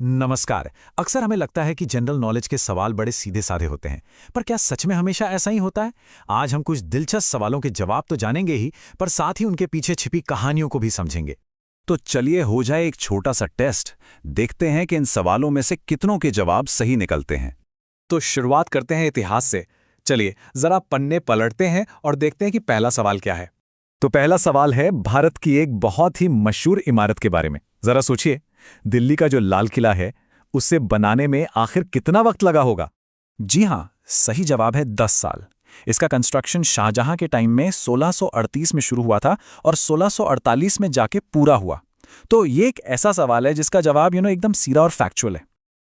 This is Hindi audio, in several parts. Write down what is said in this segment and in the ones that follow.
नमस्कार। अक्सर हमें लगता है कि जनरल नॉलेज के सवाल बड़े सीधे साधे होते हैं, पर क्या सच में हमेशा ऐसा ही होता है? आज हम कुछ दिलचस्प सवालों के जवाब तो जानेंगे ही, पर साथ ही उनके पीछे छिपी कहानियों को भी समझेंगे। तो चलिए हो जाए एक छोटा सा टेस्ट। देखते हैं कि इन सवालों में से कितनों के जवाब सही निकलते हैं। तो शुरुआत करते हैं इतिहास से। चलिए जरा पन्ने पलटते हैं और देखते हैं कि पहला सवाल क्या है। तो पहला सवाल है भारत की एक बहुत ही मशहूर इमारत के बारे में। जरा सोचिए, दिल्ली का जो लाल किला है, उसे बनाने में आखिर कितना वक्त लगा होगा? जी हाँ, सही जवाब है 10 साल। इसका कंस्ट्रक्शन शाहजहां के टाइम में 1638 में शुरू हुआ था और 1648 में जाके पूरा हुआ। तो ये एक ऐसा सवाल है जिसका जवाब एकदम सीधा और फैक्चुअल है।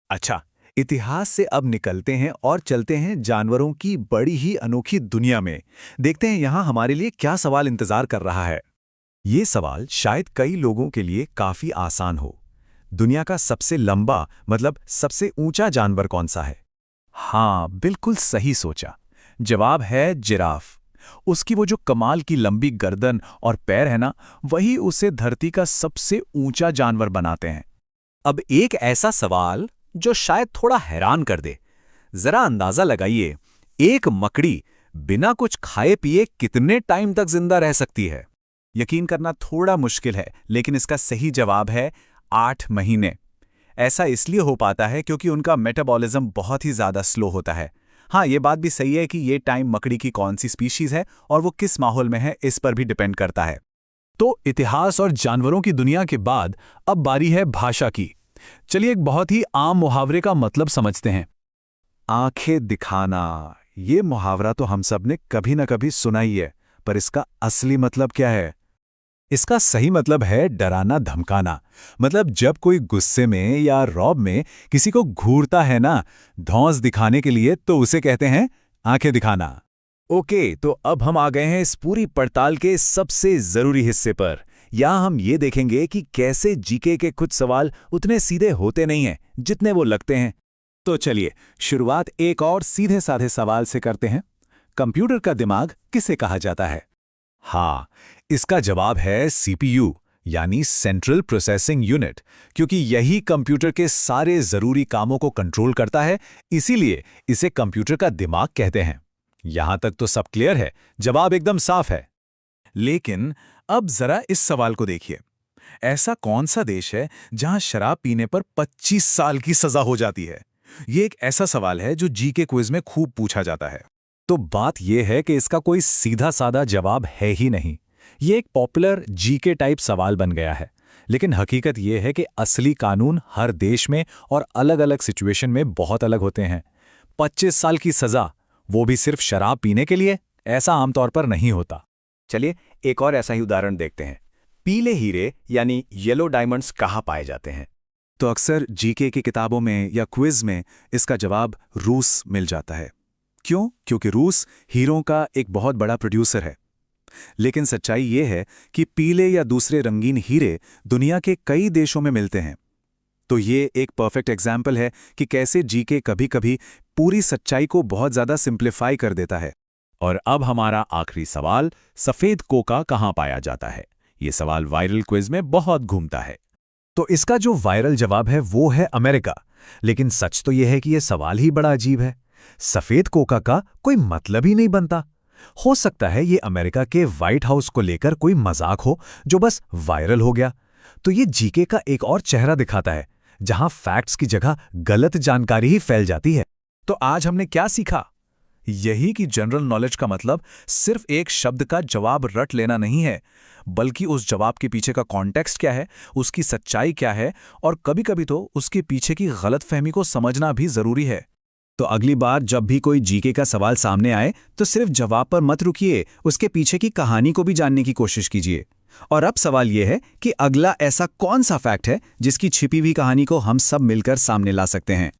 अच्छा, इतिहास से अब निकलते हैं और चलते हैं जानवरों की बड़ी ही अनोखी दुनिया में। देखते हैं यहाँ हमारे लिए क्या सवाल इंतजार कर रहा है। ये सवाल शायद कई लोगों के लिए काफी आसान हो। दुनिया का सबसे लंबा मतलब सबसे ऊंचा जानवर कौन सा है? हाँ, बिल्कुल सही सोचा। जवाब है जिराफ। उसकी वो जो कमाल की लंबी गर्दन और पैर है ना, वही उसे धरती का सबसे ऊंचा जानवर बनाते हैं। अब एक ऐसा सवाल जो शायद थोड़ा हैरान कर दे। जरा अंदाजा लगाइए, एक मकड़ी बिना कुछ खाए पिए कितने टाइम तक जिंदा रह सकती है? यकीन करना थोड़ा मुश्किल है, लेकिन इसका सही जवाब है 8 महीने। ऐसा इसलिए हो पाता है क्योंकि उनका मेटाबॉलिज्म बहुत ही ज़्यादा स्लो होता है। हाँ, ये बात भी सही है कि ये टाइम मकड़ी की कौन सी स्पीशीज़ है और वो किस माहौल में है, इस पर भी डिपेंड करता है। तो इतिहास और जानवरों की दुनिया के बाद अब बारी है भाषा की। चलिए एक बहुत ही आम मुहावरे का मतलब समझते हैं। आंखें दिखाना, ये मुहावरा तो हम सब ने कभी न कभी सुना ही है, पर इसका असली मतलब क्या है? इसका सही मतलब है डराना धमकाना। मतलब जब कोई गुस्से में या रौब में किसी को घूरता है ना, धौंस दिखाने के लिए, तो उसे कहते हैं आंखें दिखाना। ओके, तो अब हम आ गए हैं इस पूरी पड़ताल के सबसे जरूरी हिस्से पर। यहाँ हम ये देखेंगे कि कैसे जीके के कुछ सवाल उतने सीधे होते नहीं हैं जितने वो लगते हैं। तो चलिए शुरुआत एक और सीधे साधे सवाल से करते हैं। कंप्यूटर का दिमाग किसे कहा जाता है? हाँ, इसका जवाब है सीपीयू, यानी सेंट्रल प्रोसेसिंग यूनिट, क्योंकि यही कंप्यूटर के सारे जरूरी कामों को कंट्रोल करता है। इसीलिए इसे कंप्यूटर का दिमाग कहते हैं। यहां तक तो सब क्लियर है, जवाब एकदम साफ है। लेकिन अब जरा इस सवाल को देखिए। ऐसा कौन सा देश है जहां शराब पीने पर 25 साल की सजा हो जाती है? ये एक ऐसा सवाल है जो जीके क्विज में खूब पूछा जाता है। तो बात यह है कि इसका कोई सीधा साधा जवाब है ही नहीं। ये एक पॉपुलर जीके टाइप सवाल बन गया है। लेकिन हकीकत यह है कि असली कानून हर देश में और अलग-अलग सिचुएशन में बहुत अलग होते हैं। 25 साल की सजा, वो भी सिर्फ शराब पीने के लिए, ऐसा आमतौर पर नहीं होता। चलिए एक और ऐसा ही उदाहरण देखते हैं। पीले हीरे यानी येलो डायमंड्स कहाँ पाए जाते हैं? तो अक्सर जीके की किताबों में या क्विज में इसका जवाब रूस मिल जाता है। क्यों? क्योंकि रूस हीरों का एक बहुत बड़ा प्रोड्यूसर है। लेकिन सच्चाई ये है कि पीले या दूसरे रंगीन हीरे दुनिया के कई देशों में मिलते हैं। तो ये एक परफेक्ट एग्जाम्पल है कि कैसे जीके कभी-कभी पूरी सच्चाई को बहुत ज्यादा सिंप्लीफाई कर देता है। और अब हमारा आखिरी सवाल, सफेद कोका कहाँ पाया जाता है? ये सवाल वायरल क्विज में बहुत घूमता है। तो इसका जो वायरल जवाब है वो है अमेरिका। लेकिन सच तो यह है कि यह सवाल ही बड़ा अजीब है। सफेद कोका का कोई मतलब ही नहीं बनता। हो सकता है ये अमेरिका के व्हाइट हाउस को लेकर कोई मजाक हो जो बस वायरल हो गया। तो ये जीके का एक और चेहरा दिखाता है, जहां फैक्ट्स की जगह गलत जानकारी ही फैल जाती है। तो आज हमने क्या सीखा? यही कि जनरल नॉलेज का मतलब सिर्फ एक शब्द का जवाब रट लेना नहीं है, बल्कि उस जवाब के पीछे का कॉन्टेक्स्ट क्या है, उसकी सच्चाई क्या है, और कभी-कभी तो उसके पीछे की गलतफहमी को समझना भी जरूरी है। तो अगली बार जब भी कोई जीके का सवाल सामने आए, तो सिर्फ जवाब पर मत रुकिए, उसके पीछे की कहानी को भी जानने की कोशिश कीजिए। और अब सवाल यह है कि अगला ऐसा कौन सा फैक्ट है जिसकी छिपी हुई कहानी को हम सब मिलकर सामने ला सकते हैं।